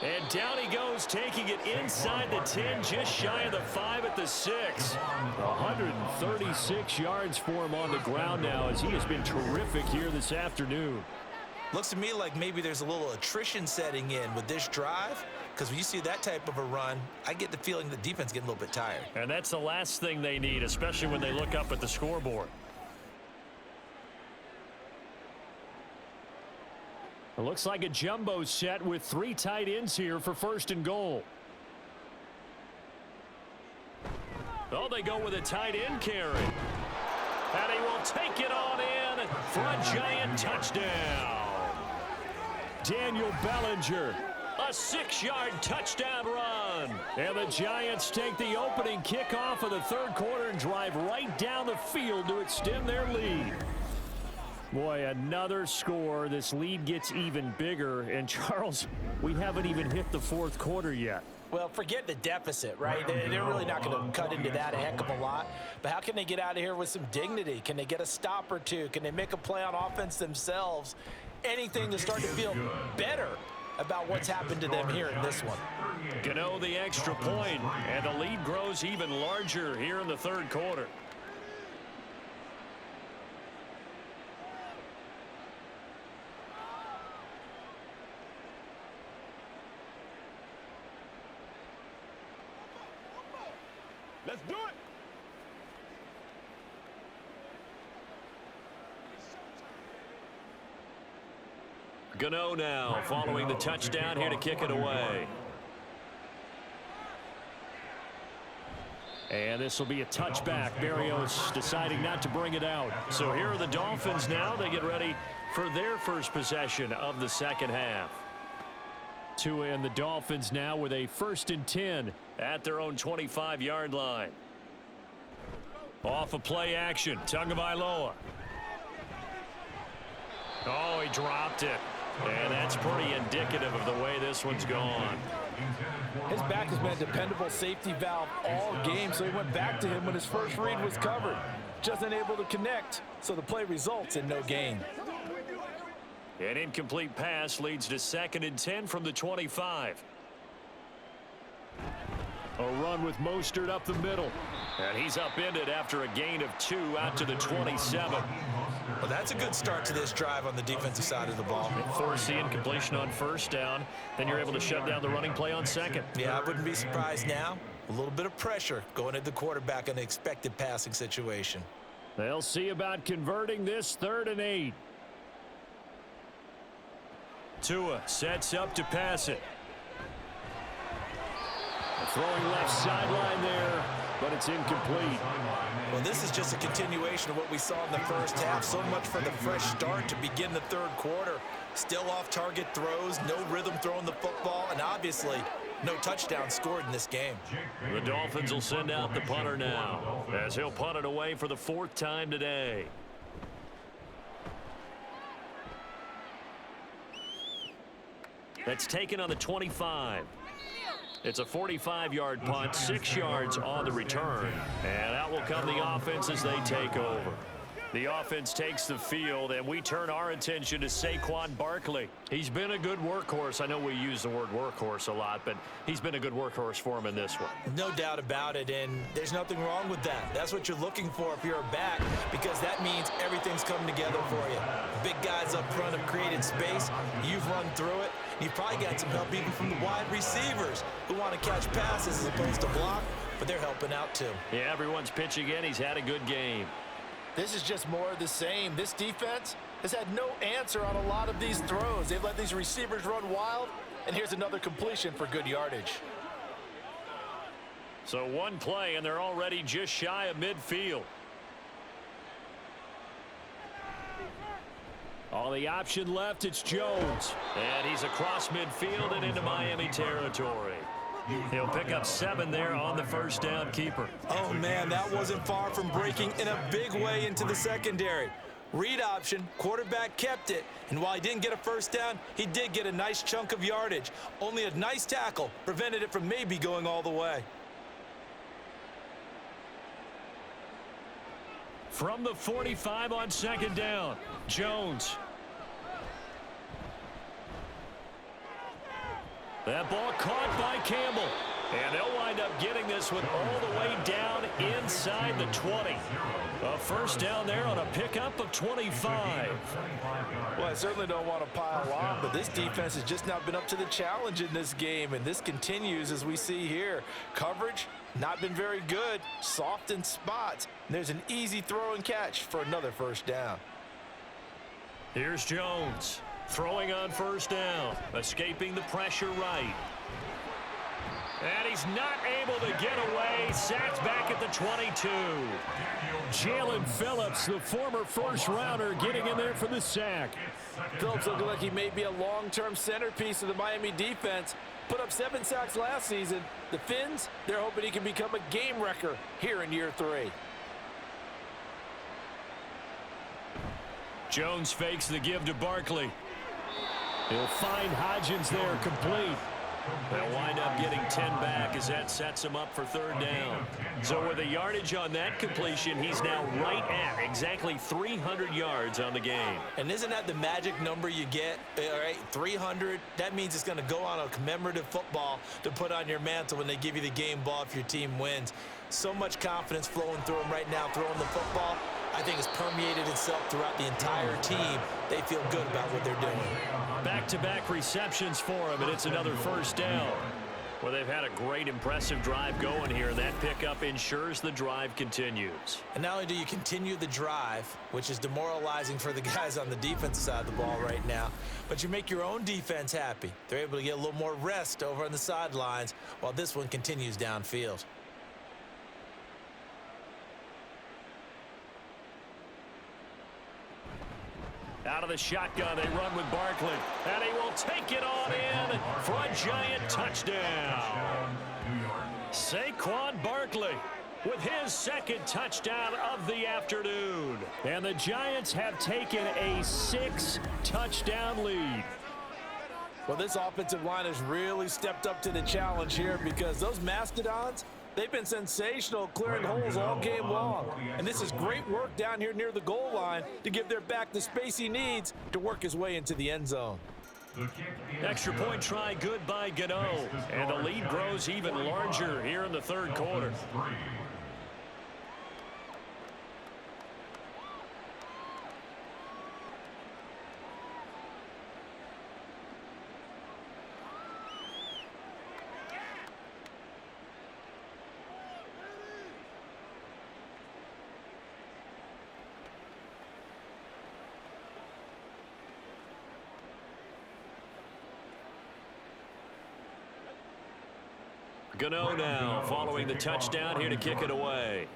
And down he goes, taking it inside the 10, just shy of the 5 at the 6. 136 yards for him on the ground now as he has been terrific here this afternoon. Looks to me like maybe there's a little attrition setting in with this drive, because when you see that type of a run, I get the feeling the defense getting a little bit tired. And that's the last thing they need, especially when they look up at the scoreboard. It looks like a jumbo set with 3 tight ends here for 1st and goal. Oh, they go with a tight end carry. And he will take it on in for a giant touchdown. Daniel Bellinger, a 6-yard touchdown run. And the Giants take the opening kickoff of the 3rd quarter and drive right down the field to extend their lead. Boy, another score. This lead gets even bigger. And, Charles, we haven't even hit the 4th quarter yet. Well, forget the deficit, right? They're really not going to cut into that a heck of a lot. But how can they get out of here with some dignity? Can they get a stop or two? Can they make a play on offense themselves? Anything to start to feel better about what's happened to them here in this one. Gano the extra point, and the lead grows even larger here in the 3rd quarter. Let's do it. Gano now following the touchdown here to kick it away. And this will be a touchback. Berrios deciding not to bring it out. So here are the Dolphins now. They get ready for their first possession of the 2nd half. Tua and the Dolphins now with a 1st and 10 at their own 25-yard line. Off of play action, Tagovailoa. Oh, he dropped it. And that's pretty indicative of the way this one's gone. His back has been a dependable safety valve all game, so he went back to him when his first read was covered. Just unable to connect, so the play results in no gain. An incomplete pass leads to 2nd and 10 from the 25. A run with Mostert up the middle. And he's upended after a gain of 2 out to the 27. Well, that's a good start to this drive on the defensive side of the ball. Force the incompletion on 1st down. Then you're able to shut down the running play on 2nd. Yeah, I wouldn't be surprised now. A little bit of pressure going at the quarterback in an expected passing situation. They'll see about converting this 3rd and 8. Tua sets up to pass it. Throwing left sideline there, but it's incomplete. Well, this is just a continuation of what we saw in the 1st half. So much for the fresh start to begin the 3rd quarter. Still off-target throws, no rhythm throwing the football, and obviously no touchdown scored in this game. The Dolphins will send out the punter now, as he'll punt it away for the 4th time today. That's taken on the 25. It's a 45-yard punt, 6 yards on the return. And out will come the offense as they take over. The offense takes the field, and we turn our attention to Saquon Barkley. He's been a good workhorse. I know we use the word workhorse a lot, but he's been a good workhorse for him in this one. No doubt about it, and there's nothing wrong with that. That's what you're looking for if you're a back, because that means everything's coming together for you. Big guys up front have created space. You've run through it. You've probably got some help even from the wide receivers who want to catch passes as opposed to block, but they're helping out too. Yeah, everyone's pitching in. He's had a good game. This is just more of the same. This defense has had no answer on a lot of these throws. They've let these receivers run wild, and here's another completion for good yardage. So one play, and they're already just shy of midfield. All the option left, it's Jones. And he's across midfield and into Miami territory. He'll pick up 7 there on the 1st down keeper. Oh, man, that wasn't far from breaking in a big way into the secondary. Read option, quarterback kept it, and while he didn't get a 1st down, he did get a nice chunk of yardage. Only a nice tackle prevented it from maybe going all the way. From the 45 on 2nd down, Jones. That ball caught by Campbell. And they'll wind up getting this one all the way down inside the 20. A first down there on a pickup of 25. Well, I certainly don't want to pile on, but this defense has just not been up to the challenge in this game, and this continues as we see here. Coverage, not been very good, soft in spots. There's an easy throw and catch for another first down. Here's Jones, throwing on first down, escaping the pressure right. And he's not able to get away. Sacked back at the 22. Jalen Phillips, the former first-rounder, getting in there for the sack. Phillips looking like he may be a long-term centerpiece of the Miami defense. Put up 7 sacks last season. The Fins, they're hoping he can become a game wrecker here in year 3. Jones fakes the give to Barkley. He'll find Hodgins there, complete. They'll wind up getting 10 back as that sets him up for third down. So with the yardage on that completion, he's now right at exactly 300 yards on the game. And isn't that the magic number you get? All right, 300. That means it's going to go on a commemorative football to put on your mantle when they give you the game ball if your team wins. So much confidence flowing through him right now, throwing the football. I think it's permeated itself throughout the entire team. They feel good about what they're doing. Back-to-back receptions for him, and it's another first down. Well, they've had a great, impressive drive going here, and that pickup ensures the drive continues. And not only do you continue the drive, which is demoralizing for the guys on the defensive side of the ball right now, but you make your own defense happy. They're able to get a little more rest over on the sidelines while this one continues downfield. Out of the shotgun, they run with Barkley, and he will take it on in for a Giant touchdown. Saquon Barkley with his second touchdown of the afternoon. And the Giants have taken a 6-touchdown lead. Well, this offensive line has really stepped up to the challenge here because those Mastodons, they've been sensational clearing holes all game long. And this is great work down here near the goal line to give their back the space he needs to work his way into the end zone. Extra point try good by Gano. And the lead grows even larger here in the third quarter. Gano now following the touchdown here to kick it away.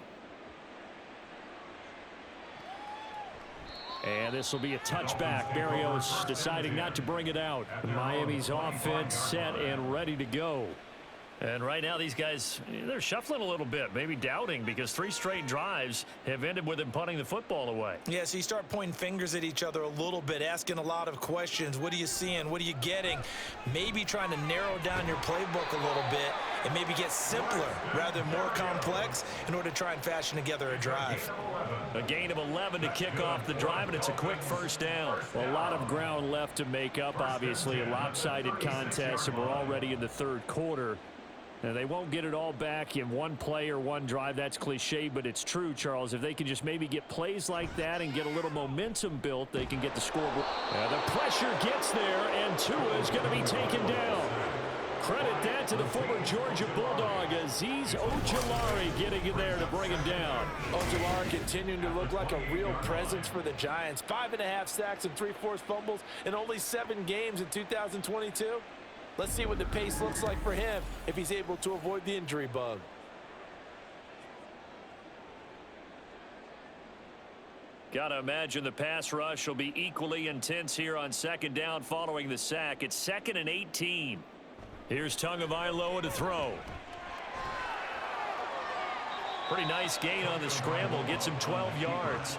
And this will be a touchback. Berrios deciding not to bring it out. Miami's offense set and ready to go. And right now these guys, they're shuffling a little bit, maybe doubting, because 3 straight drives have ended with them punting the football away. Yeah, so you start pointing fingers at each other a little bit, asking a lot of questions. What are you seeing? What are you getting? Maybe trying to narrow down your playbook a little bit and maybe get simpler rather than more complex in order to try and fashion together a drive. A gain of 11 to kick off the drive, and it's a quick first down. A lot of ground left to make up, obviously. A lopsided contest, and we're already in the third quarter. And they won't get it all back in one play or one drive. That's cliche, but it's true, Charles. If they can just maybe get plays like that and get a little momentum built, they can get the scoreboard. And the pressure gets there, and Tua is going to be taken down. Credit that to the former Georgia Bulldog, Azeez Ojulari getting in there to bring him down. Ojulari continuing to look like a real presence for the Giants. 5.5 sacks and 3 forced fumbles in only 7 games in 2022. Let's see what the pace looks like for him if he's able to avoid the injury bug. Gotta imagine the pass rush will be equally intense here on second down following the sack. It's 2nd and 18. Here's Tagovailoa to throw. Pretty nice gain on the scramble. Gets him 12 yards.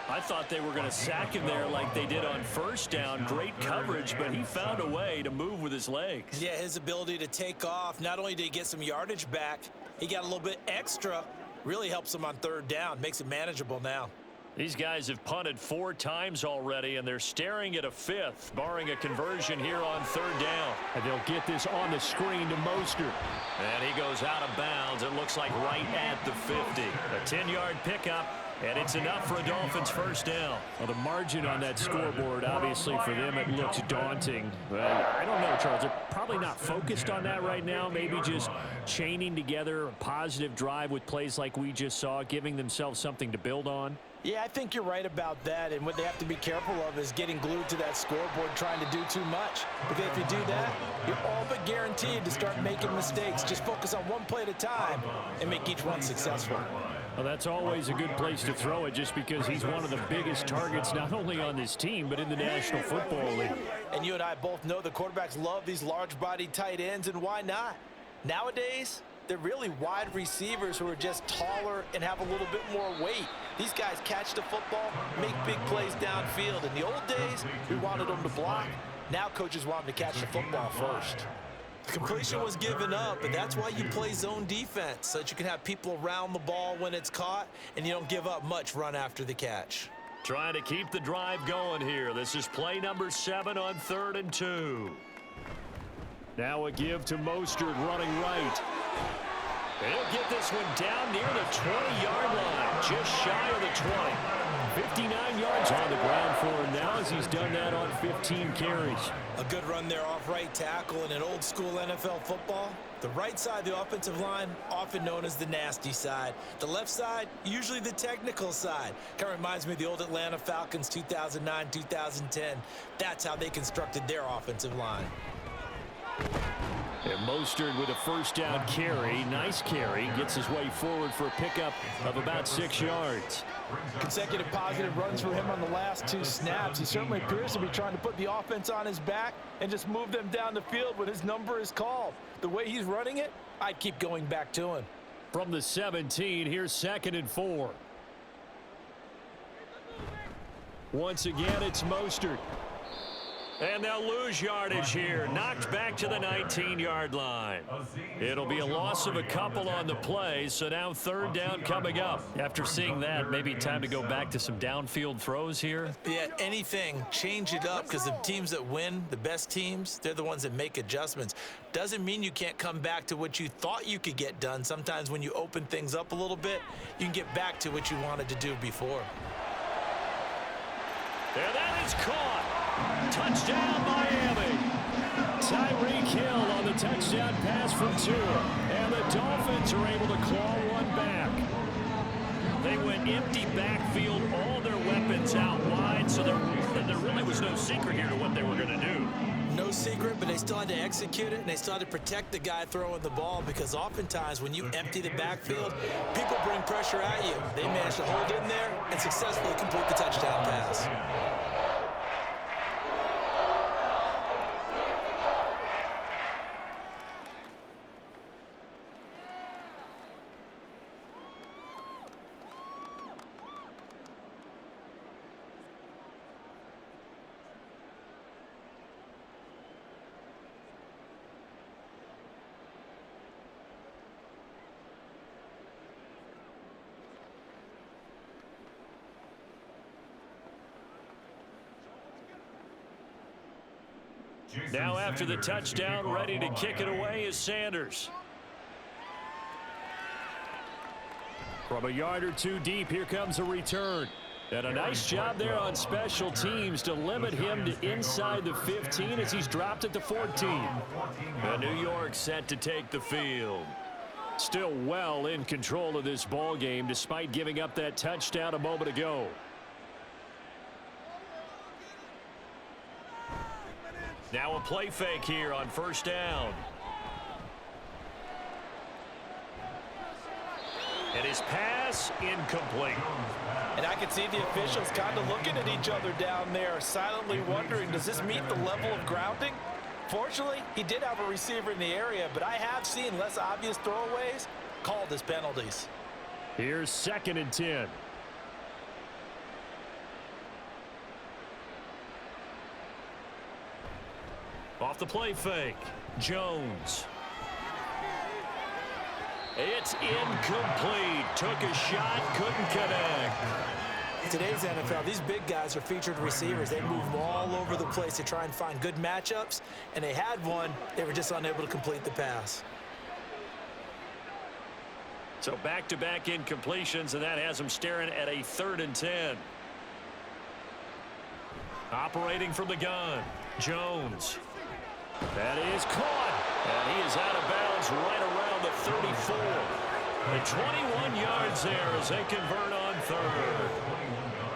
I thought they were going to sack him there like they did on first down. Great coverage, but he found a way to move with his legs. Yeah, his ability to take off. Not only did he get some yardage back, he got a little bit extra. Really helps him on third down. Makes it manageable now. These guys have punted 4 times already, and they're staring at a 5th, barring a conversion here on 3rd down. And they'll get this on the screen to Mostert. And he goes out of bounds. It looks like right at the 50. A 10-yard pickup, and it's enough for a Dolphins first down. Well, the margin on that scoreboard, obviously, for them, it looks daunting. But I don't know, Charles. They're probably not focused on that right now. Maybe just chaining together a positive drive with plays like we just saw, giving themselves something to build on. Yeah, I think you're right about that, and what they have to be careful of is getting glued to that scoreboard trying to do too much. Because if you do that, you're all but guaranteed to start making mistakes. Just focus on one play at a time and make each one successful. Well, that's always a good place to throw it just because he's one of the biggest targets not only on this team but in the National Football League. And you and I both know the quarterbacks love these large-bodied tight ends, and why not? Nowadays, they're really wide receivers who are just taller and have a little bit more weight. These guys catch the football, make big plays downfield. In the old days, we wanted them to block. Now coaches want them to catch the football first. The completion was given up, but that's why you play zone defense, so that you can have people around the ball when it's caught, and you don't give up much run after the catch. Trying to keep the drive going here. This is play number 7 on 3rd and 2. Now a give to Mostert running right. He'll get this one down near the 20-yard line, just shy of the 20. 59 yards on the ground for him now as he's done that on 15 carries. A good run there off right tackle in an old-school NFL football. The right side of the offensive line, often known as the nasty side. The left side, usually the technical side. Kind of reminds me of the old Atlanta Falcons 2009-2010. That's how they constructed their offensive line. And Mostert with a first down carry. Nice carry. Gets his way forward for a pickup of about 6 yards. Consecutive positive runs for him on the last 2 snaps. He certainly appears to be trying to put the offense on his back and just move them down the field when his number is called. The way he's running it, I'd keep going back to him. From the 17, here's 2nd and 4. Once again, it's Mostert. And they'll lose yardage here. Knocked back to the 19-yard line. It'll be a loss of a couple on the play, so now 3rd down coming up. After seeing that, maybe time to go back to some downfield throws here. Yeah, anything. Change it up because the teams that win, the best teams, they're the ones that make adjustments. Doesn't mean you can't come back to what you thought you could get done. Sometimes when you open things up a little bit, you can get back to what you wanted to do before. And that is caught. Touchdown, Miami. Tyreek Hill on the touchdown pass from Tua. And the Dolphins are able to claw one back. They went empty backfield, all their weapons out wide, so there really was no secret here to what they were going to do. No secret, but they still had to execute it, and they still had to protect the guy throwing the ball because oftentimes when you empty the backfield, people bring pressure at you. They managed to hold in there and successfully complete the touchdown pass. Now after the touchdown, ready to kick it away is Sanders. From a yard or 2 deep, here comes a return. And a nice job there on special teams to limit him to inside the 15 as he's dropped at the 14. And New York set to take the field. Still well in control of this ball game despite giving up that touchdown a moment ago. Now a play fake here on 1st down. And his pass incomplete. And I can see the officials kind of looking at each other down there, silently wondering, does this meet the level of grounding? Fortunately, he did have a receiver in the area, but I have seen less obvious throwaways called as penalties. Here's 2nd and 10. Off the play fake, Jones. It's incomplete. Took a shot, couldn't connect. Today's NFL, these big guys are featured receivers. They move all over the place to try and find good matchups, and they had one. They were just unable to complete the pass. So back-to-back incompletions, and that has them staring at a 3rd and 10. Operating from the gun, Jones. That is caught, and he is out of bounds right around the 34. And 21 yards there as they convert on 3rd.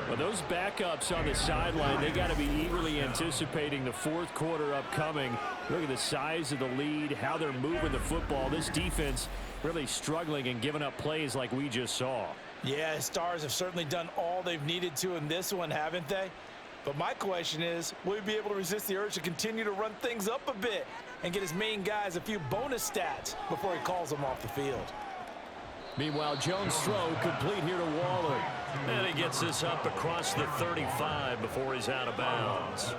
Well, those backups on the sideline, they got to be eagerly anticipating the 4th quarter upcoming. Look at the size of the lead, how they're moving the football. This defense really struggling and giving up plays like we just saw. Yeah, Stars have certainly done all they've needed to in this one, haven't they? But my question is, will he be able to resist the urge to continue to run things up a bit and get his main guys a few bonus stats before he calls them off the field? Meanwhile, Jones' throw complete here to Waller. And he gets this up across the 35 before he's out of bounds.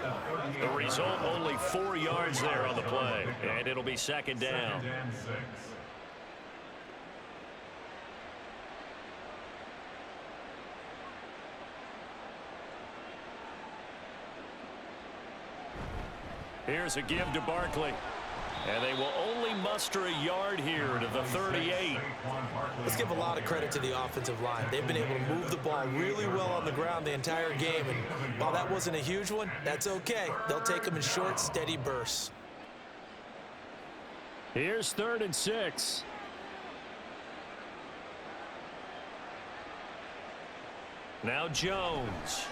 The result, only 4 yards there on the play. And it'll be 2nd down. Here's a give to Barkley. And they will only muster a yard here to the 38. Let's give a lot of credit to the offensive line. They've been able to move the ball really well on the ground the entire game. And while that wasn't a huge one, that's okay. They'll take them in short, steady bursts. Here's 3rd and 6. Now Jones.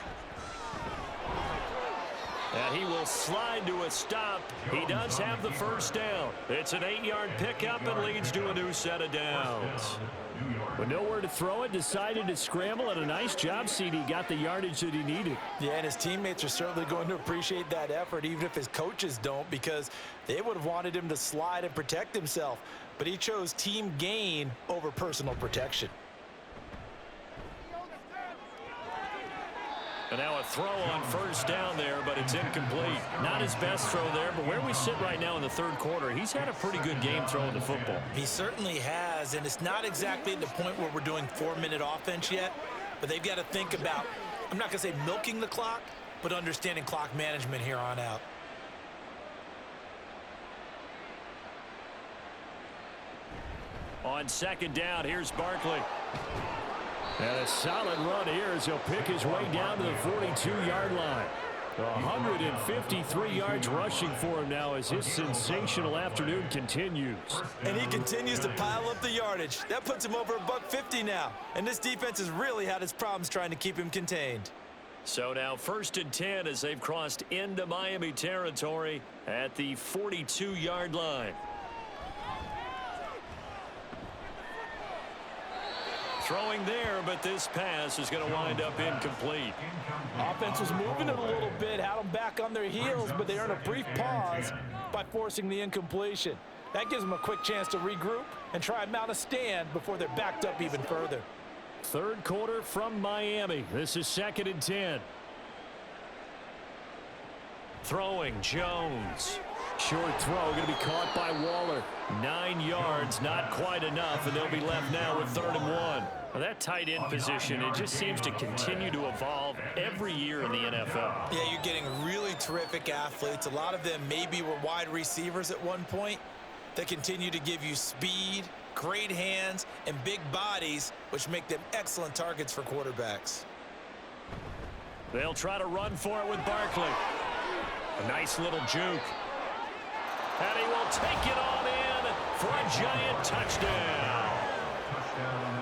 And he will slide to a stop. He does have the 1st down. It's an 8-yard pickup and leads to a new set of downs. With nowhere to throw it, decided to scramble, and a nice job, CD. Got the yardage that he needed. Yeah, and his teammates are certainly going to appreciate that effort, even if his coaches don't, because they would have wanted him to slide and protect himself. But he chose team gain over personal protection. And now a throw on 1st down there, but it's incomplete. Not his best throw there, but where we sit right now in the 3rd quarter, he's had a pretty good game throwing the football. He certainly has, and it's not exactly at the point where we're doing 4-minute offense yet, but they've got to think about, I'm not going to say milking the clock, but understanding clock management here on out. On 2nd down, here's Barkley. And a solid run here as he'll pick his way down to the 42-yard line. 153 yards rushing for him now as his sensational afternoon continues. And he continues to pile up the yardage. That puts him over $150 now. And this defense has really had its problems trying to keep him contained. So now 1st and 10 as they've crossed into Miami territory at the 42-yard line. Throwing there, but this pass is going to wind up incomplete. Offense was moving it a little bit, had them back on their heels, but they earned a brief pause by forcing the incompletion. That gives them a quick chance to regroup and try and mount a stand before they're backed up even further. 3rd quarter from Miami. This is 2nd and 10. Throwing, Jones. Short throw going to be caught by Waller. 9 yards, not quite enough, and they'll be left now with 3rd and 1. Well, that tight end position, it just seems to continue to evolve every year in the NFL. Yeah, you're getting really terrific athletes. A lot of them maybe were wide receivers at one point. They continue to give you speed, great hands, and big bodies, which make them excellent targets for quarterbacks. They'll try to run for it with Barkley. A nice little juke. And he will take it on in for a giant touchdown.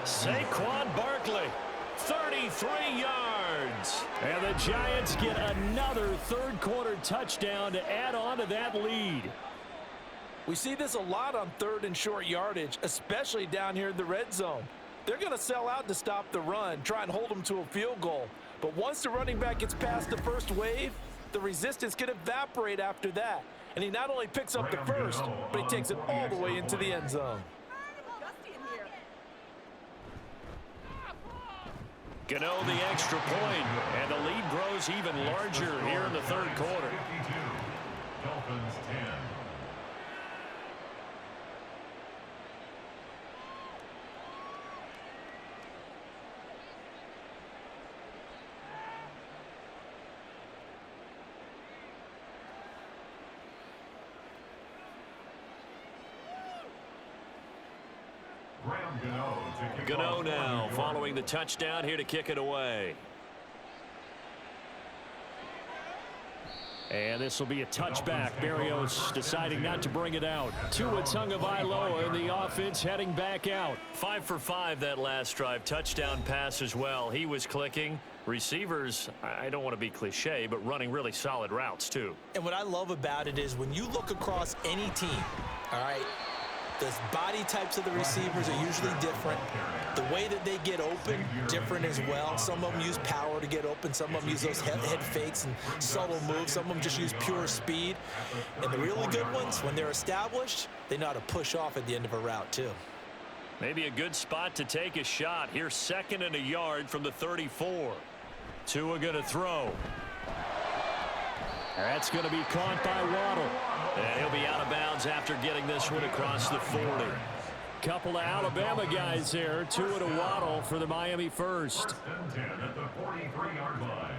Saquon Barkley, 33 yards. And the Giants get another 3rd quarter touchdown to add on to that lead. We see this a lot on 3rd and short yardage, especially down here in the red zone. They're going to sell out to stop the run, try and hold them to a field goal. But once the running back gets past the first wave, the resistance can evaporate after that. And he not only picks up the first, but he takes it all the way into the end zone. Gano the extra point, and the lead grows even larger here in the 3rd quarter. Dolphins 10. Gano now following the touchdown here to kick it away. And this will be a touchback. Berrios deciding not to bring it out. Tua Tagovailoa in the offense heading back out. 5 for 5 that last drive. Touchdown pass as well. He was clicking. Receivers, I don't want to be cliche, but running really solid routes too. And what I love about it is when you look across any team, all right, the body types of the receivers are usually different. The way that they get open, different as well. Some of them use power to get open. Some of them use those head fakes and subtle moves. Some of them just use pure speed. And the really good ones, when they're established, they know how to push off at the end of a route too. Maybe a good spot to take a shot. Here's 2nd and a yard from the 34. Tua going to throw. That's going to be caught by Waddle. And he'll be out of bounds after getting this one across the 40. Couple of Alabama guys there. Tua to Waddle for the Miami first. 1st and 10 at the 43-yard line.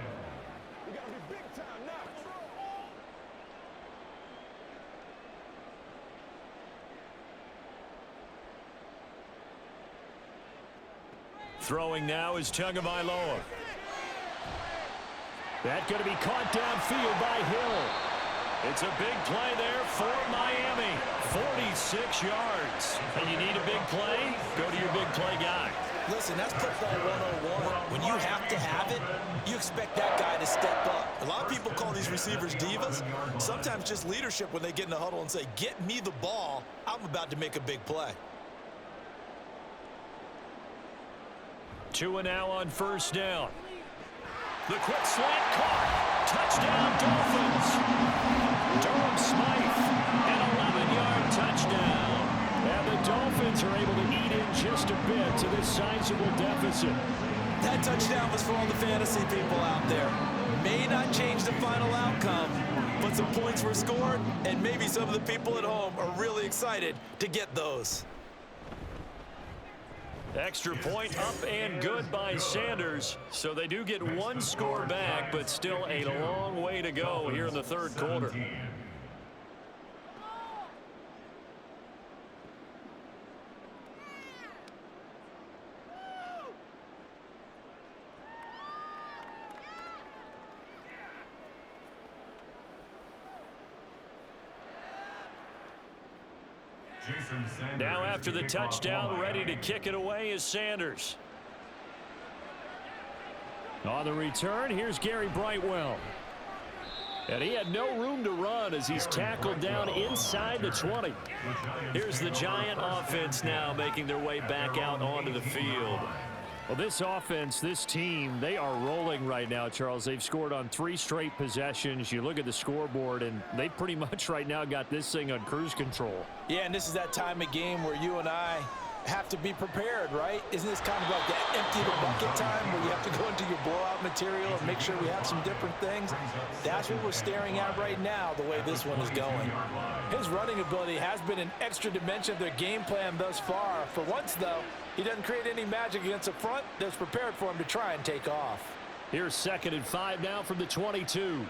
Throwing now is Tagovailoa. That's going to be caught downfield by Hill. It's a big play there for Miami. 46 yards. And you need a big play? Go to your big play guy. Listen, that's football 101. When you have to have it, you expect that guy to step up. A lot of people call these receivers divas. Sometimes just leadership when they get in the huddle and say, get me the ball. I'm about to make a big play. Tua now on 1st down. The quick slant caught. Touchdown, Dolphins. Durham Smythe, an 11-yard touchdown. And the Dolphins are able to eat in just a bit to this sizable deficit. That touchdown was for all the fantasy people out there. May not change the final outcome, but some points were scored, and maybe some of the people at home are really excited to get those. Extra point up and good by Sanders. So they do get one score back, but still a long way to go here in the 3rd quarter. Now after the touchdown, ready to kick it away is Sanders. On the return, here's Gary Brightwell. And he had no room to run as he's tackled down inside the 20. Here's the Giant offense now making their way back out onto the field. Well, this offense, this team, they are rolling right now, Charles. They've scored on 3 straight possessions. You look at the scoreboard, and they pretty much right now got this thing on cruise control. Yeah, and this is that time of game where you and I have to be prepared, right? Isn't this kind of like that empty the bucket time where you have to go into your blowout material and make sure we have some different things? That's what we're staring at right now, the way this one is going. His running ability has been an extra dimension of their game plan thus far. For once, though, he doesn't create any magic against the front that's prepared for him to try and take off. Here's 2nd and 5 now from the 22.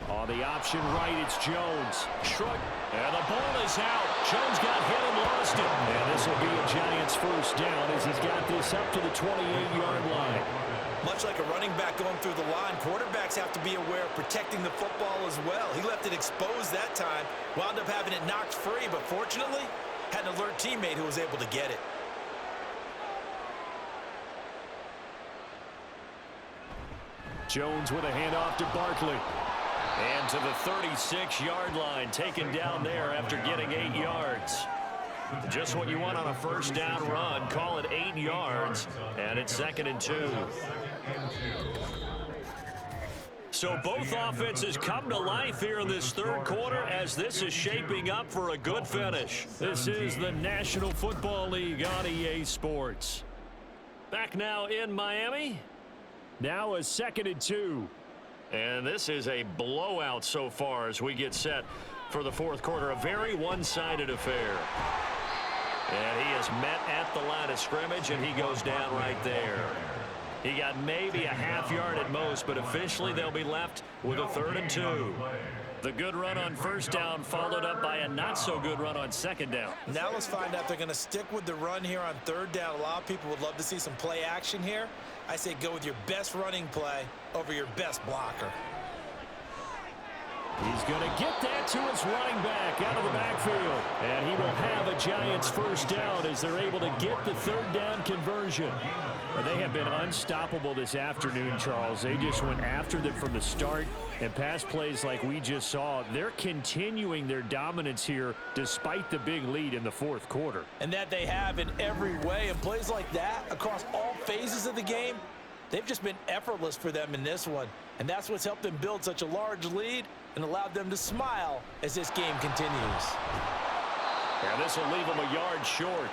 On the option right, it's Jones. Shrug, and the ball is out. Jones got hit and lost it. And this will be a Giants 1st down as he's got this up to the 28-yard line. Much like a running back going through the line, quarterbacks have to be aware of protecting the football as well. He left it exposed that time, wound up having it knocked free, but fortunately, had an alert teammate who was able to get it. Jones with a handoff to Barkley. And to the 36-yard line, taken down there after getting 8 yards. Just what you want on a 1st down run. Call it 8 yards, and it's 2nd and 2. So both offenses come to life here in this 3rd quarter as this is shaping up for a good finish. This is the National Football League on EA Sports. Back now in Miami. Now a 2nd and 2. And this is a blowout so far as we get set for the 4th quarter. A very one-sided affair. And he is met at the line of scrimmage, and he goes down right there. He got maybe a half yard at most, but officially they'll be left with a 3rd and 2. The good run on first down followed up by a not-so-good run on second down. Now let's find out if they're going to stick with the run here on third down. A lot of people would love to see some play action here. I say go with your best running play over your best blocker. He's going to get that to his running back out of the backfield. And he will have a Giants first down as they're able to get the third down conversion. They have been unstoppable this afternoon, Charles. They just went after them from the start, and pass plays like we just saw, they're continuing their dominance here despite the big lead in the fourth quarter. And that they have in every way. And plays like that across all phases of the game, they've just been effortless for them in this one. And that's what's helped them build such a large lead and allowed them to smile as this game continues. And this will leave them a yard short.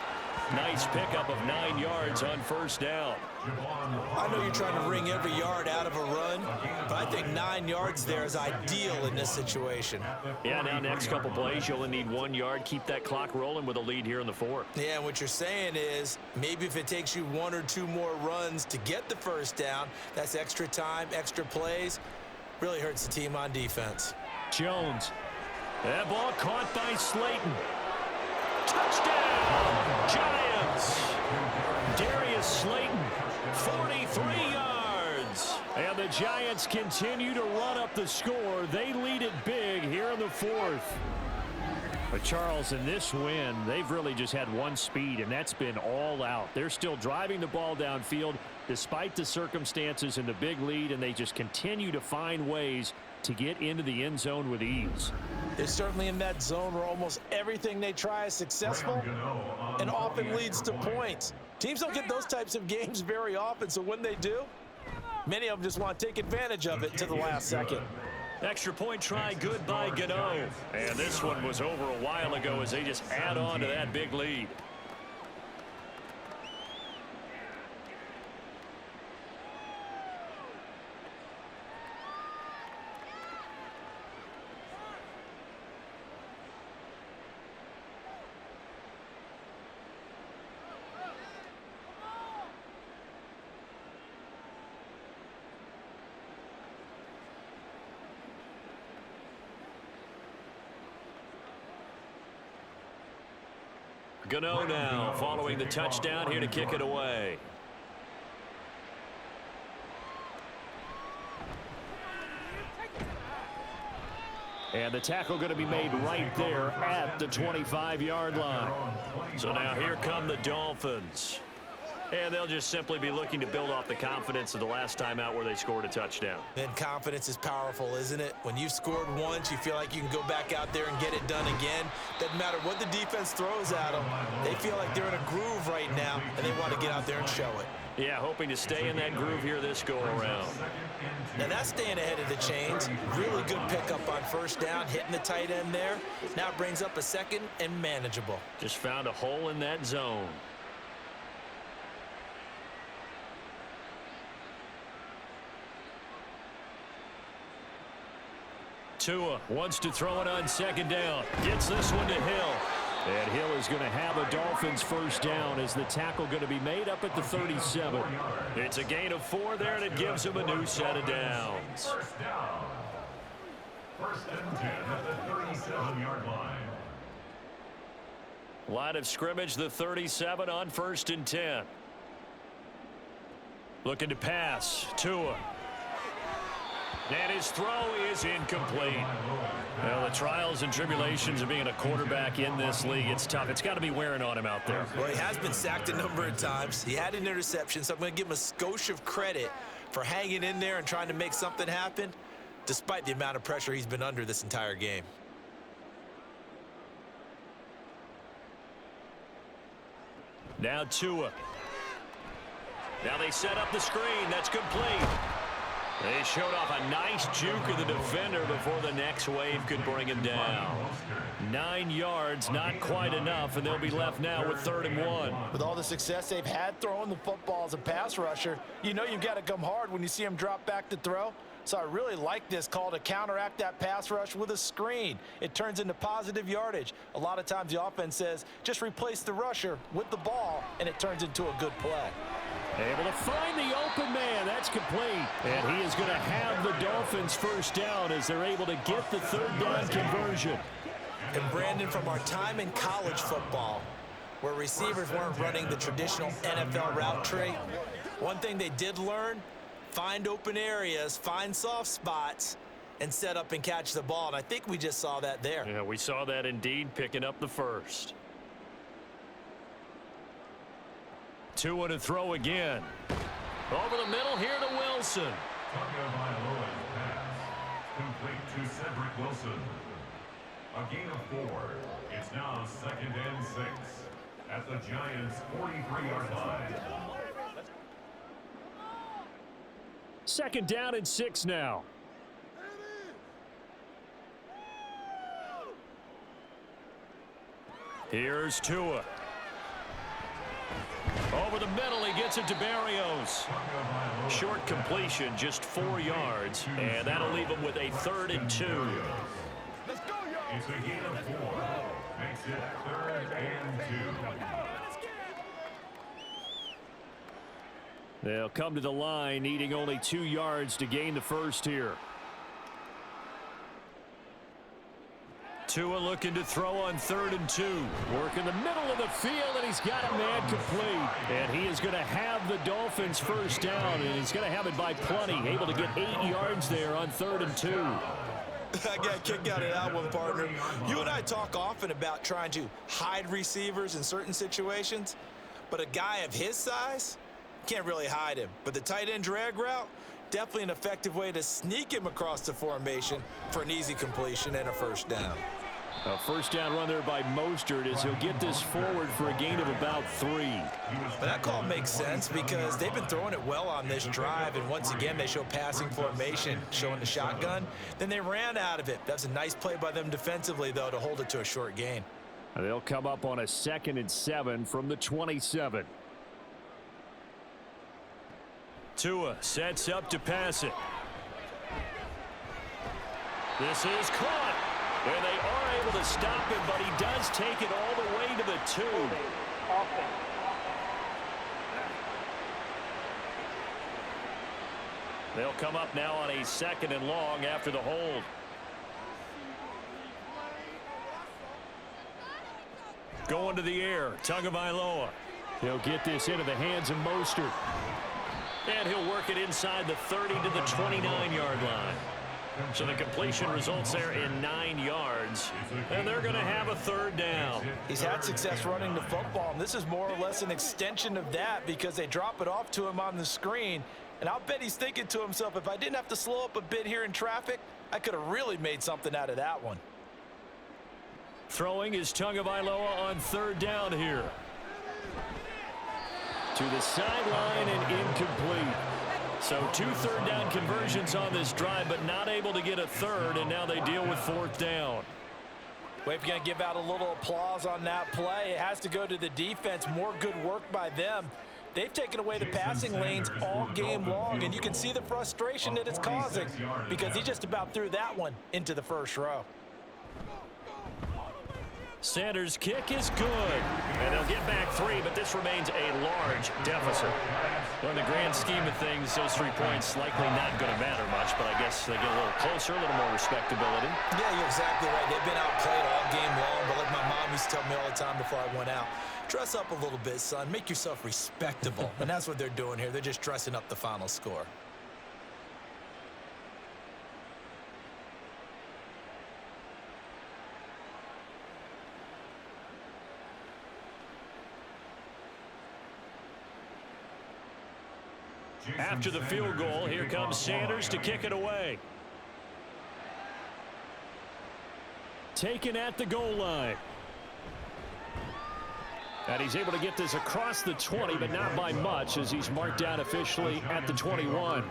Nice pickup of 9 yards on first down. I know you're trying to wring every yard out of a run, but I think 9 yards there is ideal in this situation. Yeah, now next couple plays, you'll only need 1 yard. Keep that clock rolling with a lead here in the fourth. Yeah, and what you're saying is maybe if it takes you 1 or 2 more runs to get the first down, that's extra time, extra plays, really hurts the team on defense. Jones. That ball caught by Slayton. Touchdown, Giants. Darius Slayton, 43 yards. And the Giants continue to run up the score. They lead it big here in the fourth. But Charles, in this win, they've really just had one speed, and that's been all out. They're still driving the ball downfield despite the circumstances and the big lead, and they just continue to find ways to get into the end zone with ease. They're certainly in that zone where almost everything they try is successful and often leads to points. Teams don't get those types of games very often, so when they do, many of them just want to take advantage of it to the last second. Extra point try good by Gano. And this one was over a while ago as they just add on to that big lead. Gano now following the touchdown here to kick it away. And the tackle going to be made right there at the 25-yard line. So now here come the Dolphins. And they'll just simply be looking to build off the confidence of the last time out where they scored a touchdown. And confidence is powerful, isn't it? When you've scored once, you feel like you can go back out there and get it done again. Doesn't matter what the defense throws at them. They feel like they're in a groove right now, and they want to get out there and show it. Yeah, hoping to stay in that groove here this go-around. Now that's staying ahead of the chains. Really good pickup on first down, hitting the tight end there. Now it brings up a second and manageable. Just found a hole in that zone. Tua wants to throw it on second down. Gets this one to Hill. And Hill is going to have a Dolphins first down as the tackle going to be made up at the 37. It's a gain of 4 there, and it gives him a new set of downs. First down. First and 10 at the 37-yard line. Line of scrimmage, the 37 on first and 10. Looking to pass. Tua. And his throw is incomplete. Well, the trials and tribulations of being a quarterback in this league, it's tough. It's got to be wearing on him out there. Well, he has been sacked a number of times. He had an interception, so I'm going to give him a skosh of credit for hanging in there and trying to make something happen, despite the amount of pressure he's been under this entire game. Now Tua. Now they set up the screen. That's complete. They showed off a nice juke of the defender before the next wave could bring him down. 9 yards, not quite enough, and they'll be left now with 3rd and 1. With all the success they've had throwing the football as a pass rusher, you know you've got to come hard when you see him drop back to throw. So I really like this call to counteract that pass rush with a screen. It turns into positive yardage. A lot of times the offense says, just replace the rusher with the ball, and it turns into a good play. Able to find the open man. That's complete. And he is going to have the Dolphins first down as they're able to get the third down conversion. And Brandon, from our time in college football, where receivers weren't running the traditional NFL route tree, one thing they did learn, find open areas, find soft spots, and set up and catch the ball. And I think we just saw that there. Yeah, we saw that indeed, picking up the first. Tua to throw again. Over the middle here to Wilson. Tagovailoa's pass complete to Cedric Wilson. A gain of 4. It's now 2nd and 6 at the Giants' 43-yard line. 2nd down and 6 now. Here's Tua. Over the middle, he gets it to Barrios. Short completion, just 4 yards, and that'll leave him with a 3rd and 2. It's a gain of 4. Makes it 3rd and 2. They'll come to the line, needing only 2 yards to gain the first here. Tua looking to throw on 3rd and 2. Work in the middle of the field, and he's got a man complete. And he is going to have the Dolphins first down, and he's going to have it by plenty. Able to get 8 yards there on 3rd and 2. I got a kick out of that one, partner. You and I talk often about trying to hide receivers in certain situations, but a guy of his size can't really hide him. But the tight end drag route, definitely an effective way to sneak him across the formation for an easy completion and a first down. A first down run there by Mostert as he'll get this forward for a gain of about 3. But that call makes sense because they've been throwing it well on this drive, and once again they show passing formation, showing the shotgun. Then they ran out of it. That's a nice play by them defensively, though, to hold it to a short gain. They'll come up on a 2nd and 7 from the 27. Tua sets up to pass it. This is caught. And they are able to stop him, but he does take it all the way to the 2. They'll come up now on a 2nd and long after the hold. Going to the air, Tagovailoa. He'll get this into the hands of Mostert. And he'll work it inside the 30 to the 29-yard line. So the completion results there in 9 yards, and they're going to have a 3rd down. He's had success running the football, and this is more or less an extension of that because they drop it off to him on the screen. And I'll bet he's thinking to himself, if I didn't have to slow up a bit here in traffic, I could have really made something out of that one. Throwing is Tagovailoa on 3rd down here. To the sideline and incomplete. So 2 third down conversions on this drive, but not able to get a 3rd, and now they deal with 4th down. Well, if you're going to give out a little applause on that play, it has to go to the defense. More good work by them. They've taken away the passing lanes all game long, and you can see the frustration that it's causing because he just about threw that one into the first row. Sanders' kick is good. And they'll get back 3, but this remains a large deficit. Well, in the grand scheme of things, those 3 points likely not going to matter much, but I guess they get a little closer, a little more respectability. Yeah, you're exactly right. They've been outplayed all game long, but like my mom used to tell me all the time before I went out, dress up a little bit, son. Make yourself respectable. And that's what they're doing here. They're just dressing up the final score. After the field goal, here comes Sanders to kick it away. Taken at the goal line. And he's able to get this across the 20, but not by much as he's marked down officially at the 21.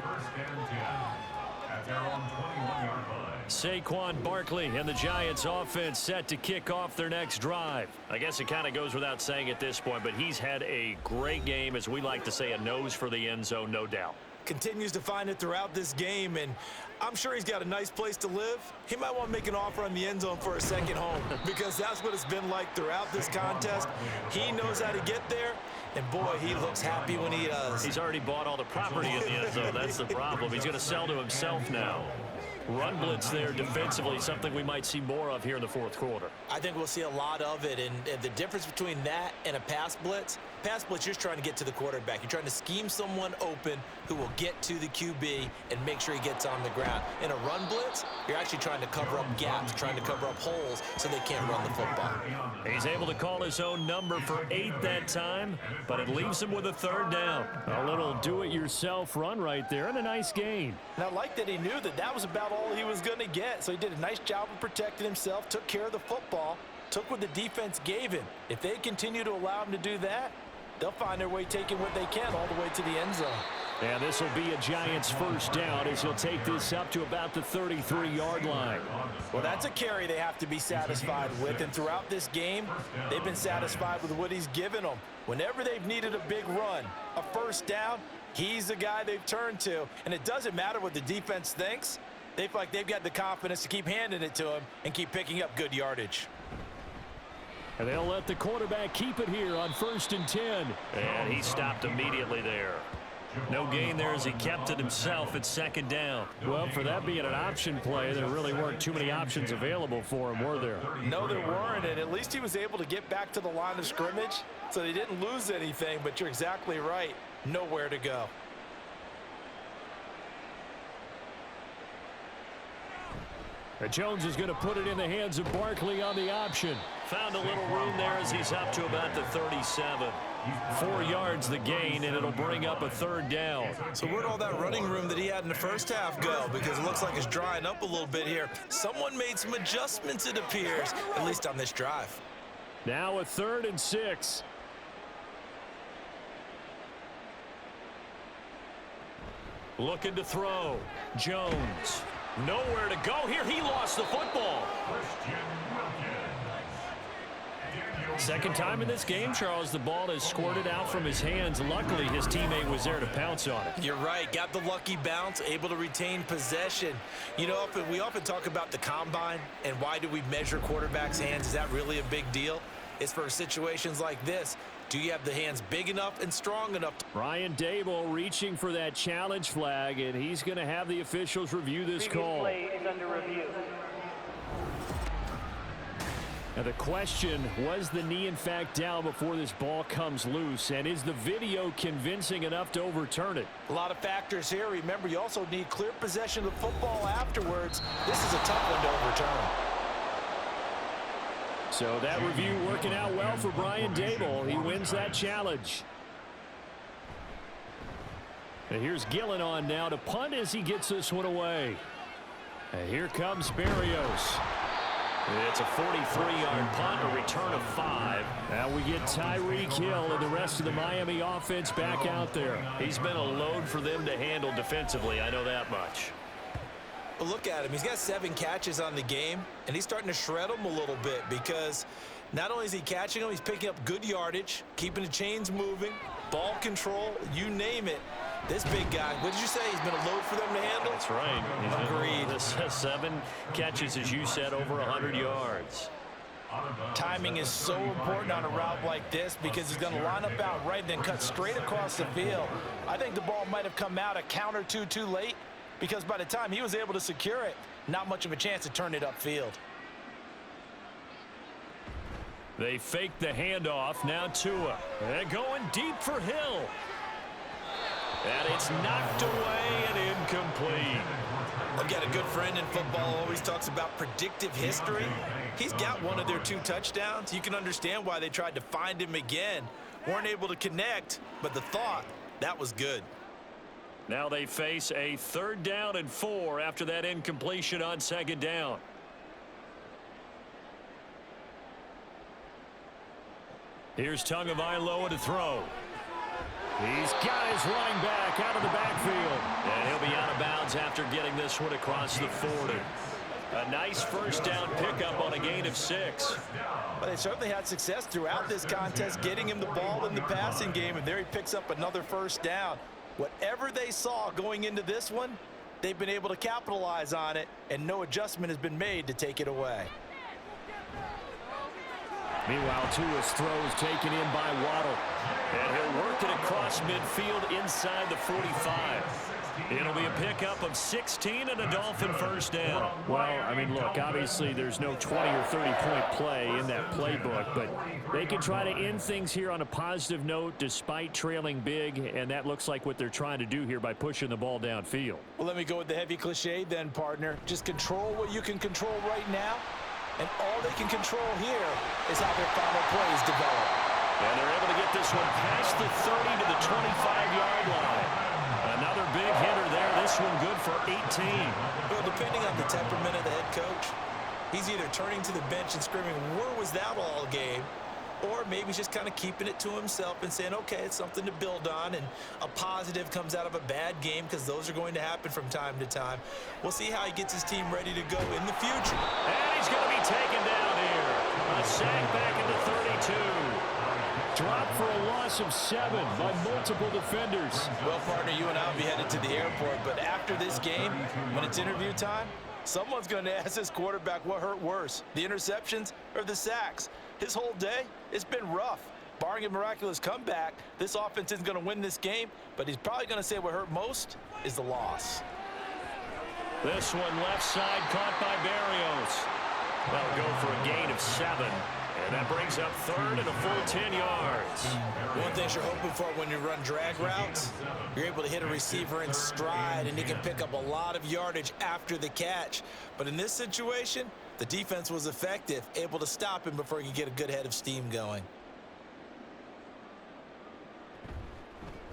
Saquon Barkley and the Giants offense set to kick off their next drive. I guess it kind of goes without saying at this point, but he's had a great game, as we like to say, a nose for the end zone, no doubt. continues to find it throughout this game, and I'm sure he's got a nice place to live. He might want to make an offer on the end zone for a second home because that's what it's been like throughout this contest. He knows how to get there, and boy, he looks happy when he does. He's already bought all the property in the end zone. That's the problem. He's going to sell to himself now. Run blitz there defensively, something we might see more of here in the fourth quarter. I think we'll see a lot of it, and the difference between that and a pass blitz, you're just trying to get to the quarterback. You're trying to scheme someone open who will get to the QB and make sure he gets on the ground. In a run blitz, you're actually trying to cover up gaps, trying to cover up holes so they can't run the football. He's able to call his own number for 8 that time, but it leaves him with a third down. A little do-it-yourself run right there and a nice gain. And I like that he knew that that was about all he was going to get, so he did a nice job of protecting himself, took care of the football, took what the defense gave him. If they continue to allow him to do that, they'll find their way taking what they can all the way to the end zone. And this will be a Giants first down as he'll take this up to about the 33-yard line. Well, that's a carry they have to be satisfied with, and throughout this game, they've been satisfied with what he's given them. Whenever they've needed a big run, a first down, he's the guy they've turned to, and it doesn't matter what the defense thinks. They feel like they've got the confidence to keep handing it to him and keep picking up good yardage. And they'll let the quarterback keep it here on 1st and 10. And he stopped immediately there. No gain there as he kept it himself at 2nd down. Well, for that being an option play, there really weren't too many options available for him, were there? No, there weren't, and at least he was able to get back to the line of scrimmage, so they didn't lose anything, but you're exactly right. Nowhere to go. Jones is going to put it in the hands of Barkley on the option. Found a little room there as he's up to about the 37. 4 yards the gain, and it'll bring up a third down. So where'd all that running room that he had in the first half go? Because it looks like it's drying up a little bit here. Someone made some adjustments, it appears, at least on this drive. Now a 3rd and 6. Looking to throw. Jones. Nowhere to go here. He lost the football. Second time in this game, Charles, the ball has squirted out from his hands. Luckily, his teammate was there to pounce on it. You're right. Got the lucky bounce, able to retain possession. You know, we often talk about the combine and why do we measure quarterbacks' hands. Is that really a big deal? It's for situations like this. Do you have the hands big enough and strong enough? Brian Dable reaching for that challenge flag, and he's going to have the officials review this call. Play is under review. Now the question, was the knee in fact down before this ball comes loose, and is the video convincing enough to overturn it? A lot of factors here. Remember, you also need clear possession of the football afterwards. This is a tough one to overturn. So that review working out well for Brian Dable. He wins that challenge. And here's Gillen on now to punt as he gets this one away. And here comes Berrios. It's a 43-yard punt, a return of 5. Now we get Tyreek Hill and the rest of the Miami offense back out there. He's been a load for them to handle defensively, I know that much. But look at him. He's got 7 catches on the game, and he's starting to shred them a little bit because not only is he catching them, he's picking up good yardage, keeping the chains moving, ball control, you name it. This big guy, what did you say? He's been a load for them to handle? That's right. Agreed. This 7 catches, as you said, over 100 yards. Timing is so important on a route like this because he's going to line up out right and then cut straight across the field. I think the ball might have come out a count or two too late because by the time he was able to secure it, not much of a chance to turn it upfield. They fake the handoff. Now Tua. They're going deep for Hill. And it's knocked away and incomplete. I've got a good friend in football, always talks about predictive history. He's got one of their 2 touchdowns. You can understand why they tried to find him again. Weren't able to connect, but the thought, that was good. Now they face a 3rd down and 4 after that incompletion on 2nd down. Here's Tagovailoa to throw. He's got his running back out of the backfield. And he'll be out of bounds after getting this one across the 40. A nice first down pickup on a gain of 6. But they certainly had success throughout this contest, getting him the ball in the passing game, and there he picks up another first down. Whatever they saw going into this one, they've been able to capitalize on it, and no adjustment has been made to take it away. Meanwhile, Tua's throws taken in by Waddle. And he'll work it across midfield inside the 45. It'll be a pickup of 16 and a Dolphin first down. Well, I mean, look, obviously there's no 20 or 30-point play in that playbook, but they can try to end things here on a positive note despite trailing big, and that looks like what they're trying to do here by pushing the ball downfield. Well, let me go with the heavy cliche then, partner. Just control what you can control right now, and all they can control here is how their final plays develop. And they're able to get this one past the 30 to the 25-yard line. Another big hitter there. This one good for 18. Well, depending on the temperament of the head coach, he's either turning to the bench and screaming, "Where was that all game?" Or maybe he's just kind of keeping it to himself and saying, okay, it's something to build on, and a positive comes out of a bad game because those are going to happen from time to time. We'll see how he gets his team ready to go in the future. And he's going to be taken down here. A sack back into 32. Dropped for a loss of 7 by multiple defenders. Well, partner, you and I will be headed to the airport, but after this game, when it's interview time, someone's going to ask this quarterback what hurt worse, the interceptions or the sacks. His whole day, it's been rough. Barring a miraculous comeback, this offense isn't going to win this game, but he's probably going to say what hurt most is the loss. This one left side caught by Barrios. That'll go for a gain of 7. And that brings up third and a full 10 yards. One thing you're hoping for when you run drag routes, you're able to hit a receiver in stride, and he can pick up a lot of yardage after the catch. But in this situation, the defense was effective, able to stop him before he could get a good head of steam going.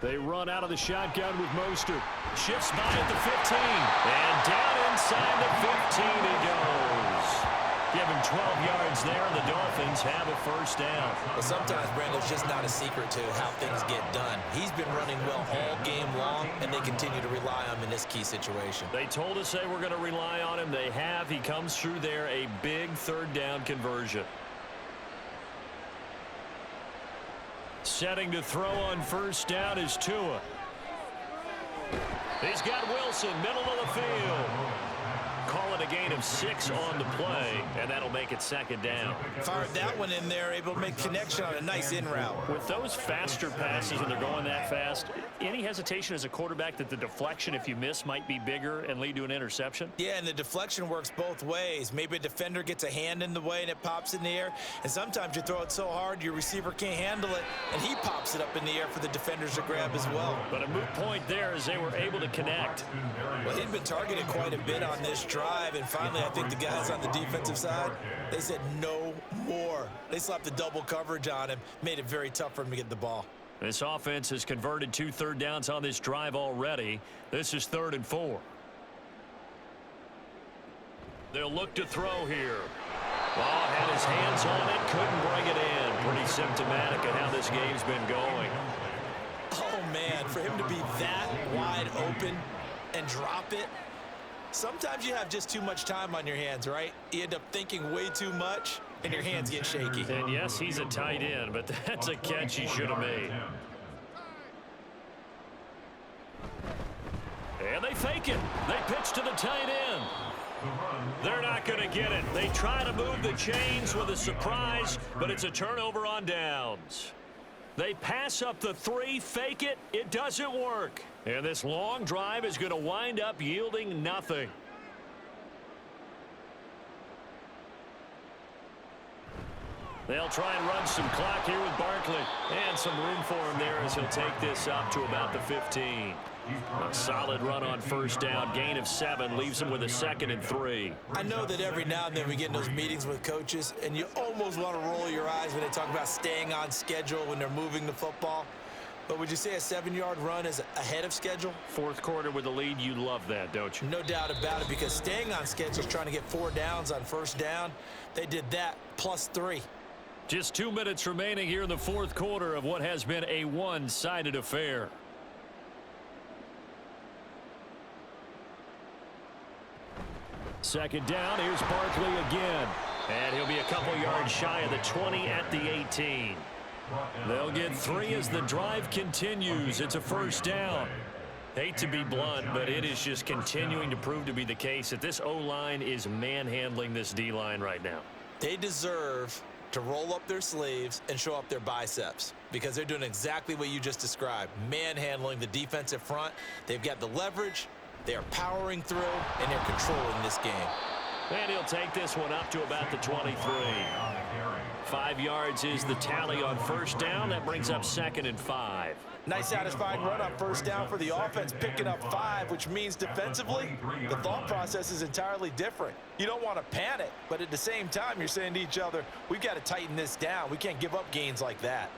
They run out of the shotgun with Mostert. Shifts by at the 15. And down inside the 15 he goes. Give him 12 yards there, and the Dolphins have a first down. Well, sometimes, Brandon, it's just not a secret to how things get done. He's been running well all game long, and they continue to rely on him in this key situation. They told us they were going to rely on him. They have. He comes through there, a big third down conversion. Setting to throw on first down is Tua. He's got Wilson, middle of the field. Call it a gain of 6 on the play, and that'll make it second down. Fired that one in there, able to make connection on a nice in route. With those faster passes when they're going that fast, any hesitation as a quarterback that the deflection, if you miss, might be bigger and lead to an interception? Yeah, and the deflection works both ways. Maybe a defender gets a hand in the way and it pops in the air, and sometimes you throw it so hard your receiver can't handle it, and he pops it up in the air for the defenders to grab as well. But a moot point there as they were able to connect. Well, he'd been targeted quite a bit on this drive, and finally I think the guys on the defensive side, they said no more. They slapped the double coverage on him, made it very tough for him to get the ball. This offense has converted 2 third downs on this drive already. This is 3rd and 4. They'll look to throw here. Well, had his hands on it, couldn't bring it in. Pretty symptomatic of how this game's been going. Oh, man, for him to be that wide open and drop it, sometimes you have just too much time on your hands, right? You end up thinking way too much, and your hands get shaky. And yes, he's a tight end, but that's a catch he should have made. And they fake it. They pitch to the tight end. They're not going to get it. They try to move the chains with a surprise, but it's a turnover on downs. They pass up the 3, fake it. It doesn't work. And this long drive is going to wind up yielding nothing. They'll try and run some clock here with Barkley. And some room for him there as he'll take this up to about the 15. A solid run on first down. Gain of 7 leaves him with a 2nd and 3. I know that every now and then we get in those meetings with coaches, and you almost want to roll your eyes when they talk about staying on schedule when they're moving the football. But would you say a 7-yard run is ahead of schedule? 4th quarter with the lead, you love that, don't you? No doubt about it, because staying on schedule is trying to get 4 downs on first down. They did that plus 3. Just 2 minutes remaining here in the 4th quarter of what has been a one-sided affair. Second down, here's Barkley again. And he'll be a couple yards shy of the 20 at the 18. They'll get 3 as the drive continues. It's a first down. Hate to be blunt, but it is just continuing to prove to be the case that this O-line is manhandling this D-line right now. They deserve to roll up their sleeves and show up their biceps because they're doing exactly what you just described, manhandling the defensive front. They've got the leverage, they are powering through, and they're controlling this game. And he'll take this one up to about the 23. 5 yards is the tally on first down. That brings up 2nd and 5. Nice satisfying run on first down for the offense, picking up 5, which means defensively, the thought process is entirely different. You don't want to panic, but at the same time, you're saying to each other, we've got to tighten this down. We can't give up gains like that.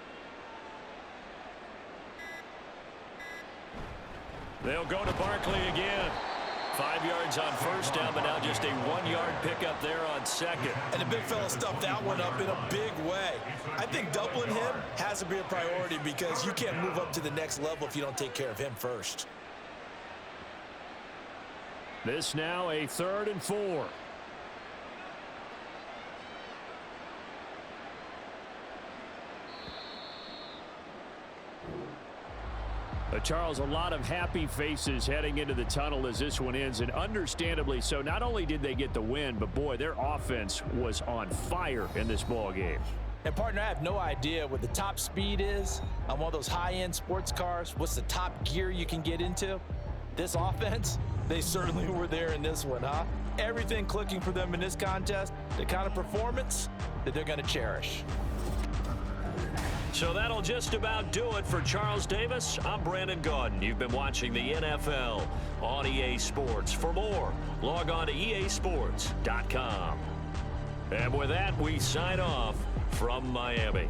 They'll go to Barkley again. 5 yards on first down, but now just a 1-yard pickup there on second. And the big fella stuffed that one up in a big way. I think doubling him has to be a priority because you can't move up to the next level if you don't take care of him first. This now a 3rd and 4. Charles, a lot of happy faces heading into the tunnel as this one ends, and understandably so. Not only did they get the win, but boy, their offense was on fire in this ball game. And partner, I have no idea what the top speed is on one of those high-end sports cars. What's the top gear you can get into? This offense, they certainly were there in this one, huh? Everything clicking for them in this contest, the kind of performance that they're going to cherish. So that'll just about do it for Charles Davis. I'm Brandon Gaudin. You've been watching the NFL on EA Sports. For more, log on to easports.com. And with that, we sign off from Miami.